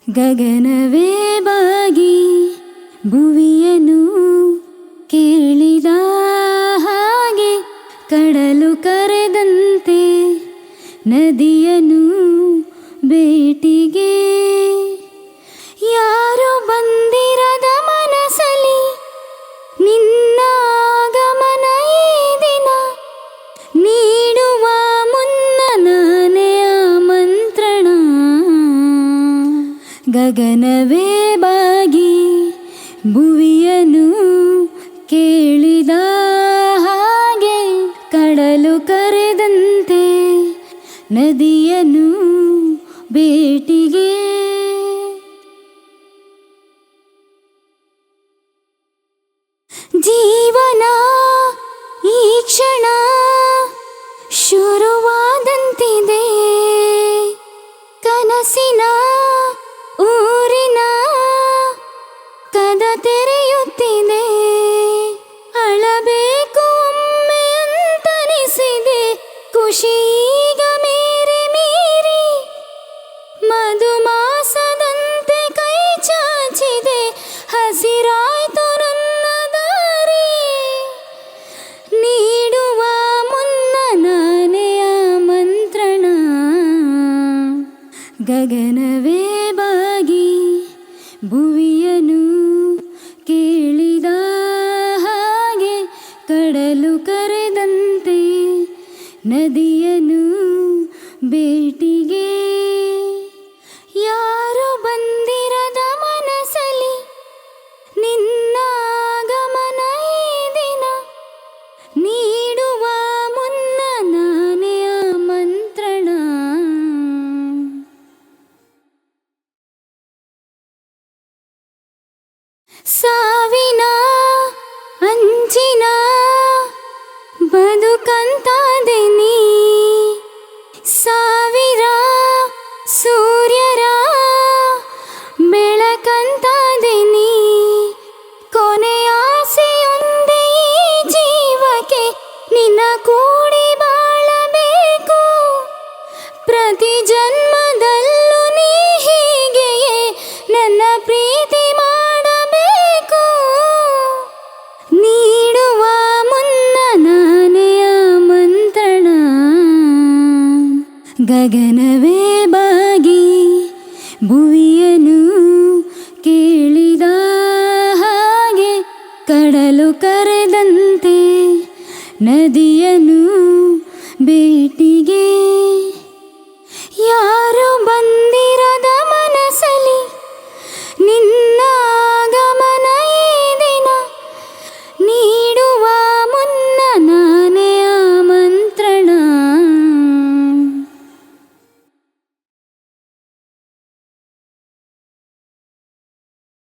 ಗಗನವೇ ಬಾಗಿ ಭುವಿಯನ್ನು ಕೇಳಿದ ಹಾಗೆ, ಕಡಲು ಕರೆದಂತೆ ನದಿಯನ್ನು ಭೇಟಿಗೆ. ಯಾರು ಬಂದಿರದ ಮನಸಲಿ ನಿನ್ನ ಆಗಮನ ಈ ದಿನ, ನೀಡುವ ಮುನ್ನ ನಾನೇ ಆಮಂತ್ರಣ. ಗಗನವೇ ಬಾಗಿ ಭುವಿಯನ್ನು ಕೇಳಿದ ಹಾಗೆ, ಕಡಲು ಕರೆದಂತೆ ನದಿಯನ್ನು ಭೇಟಿಗೆ. ಜೀವನ ಈ ಕ್ಷಣ ಶುರುವಾದಂತಿದೆ, ಕನಸಿನ ಊರಿನ ಕದ ತೆರೆಯುತ್ತಿದೆ. ಅಳಬೇಕು ಒಮ್ಮೆ ಅಂತನಿಸಿದೆ, ಖುಷಿಗ ಮೀರಿ ಮೀರಿ ಮಧುಮಾಸದಂತೆ ಕೈ ಚಾಚಿದೆ. ಹಸಿರಾಯ್ತು ನನ್ನ ದಾರಿ, ನೀಡುವ ಮುನ್ನ ನಾನೇ ಆಮಂತ್ರಣ. ಗಗನವೇ ಬಾಗಿ ಭುವಿಯನ್ನು ಕೇಳಿದ ಹಾಗೆ, ಕಡಲು ಕರೆದಂತೆ ನದಿಯನ್ನು ಭೇಟಿಗೆ. ಯಾರು ಬಂದಿರದ ಮನಸಲಿ ನಿನ್ನ ಆಗಮನ ಈ ದಿನ, ನೀಡುವ ಮುನ್ನ ನಾನೇ ಆಮಂತ್ರಣ. ಸಾವಿನ ಅಂಚಿನ ಬದುಕಂತಾದೆ ನೀ, ಸಾವಿರ ಸೂರ್ಯರ ಬೆಳಕಂತಾದೆ ನೀ. ಕೊನೆಯ ಆಸೆಯೊಂದೇ ಈ ಜೀವಕ್ಕೆ, ನಿನ್ನ ಕೂಡಿ ಬಾಳಬೇಕು. ಪ್ರತಿ ಜನ್ಮದಲ್ಲೂ ನೀ ಹೀಗೆಯೇ ನನ್ನ ಪ್ರೀತಿ ಮಾಡಬೇಕು. ನೀಡುವ ಮುನ್ನ ನಾನೇ ಆಮಂತ್ರಣ. ಗಗನವೇ ಬಾಗಿ ಭುವಿಯನ್ನು ಕೇಳಿದ ಹಾಗೆ, ಕಡಲು ಕರೆದಂತೆ ನದಿಯನ್ನು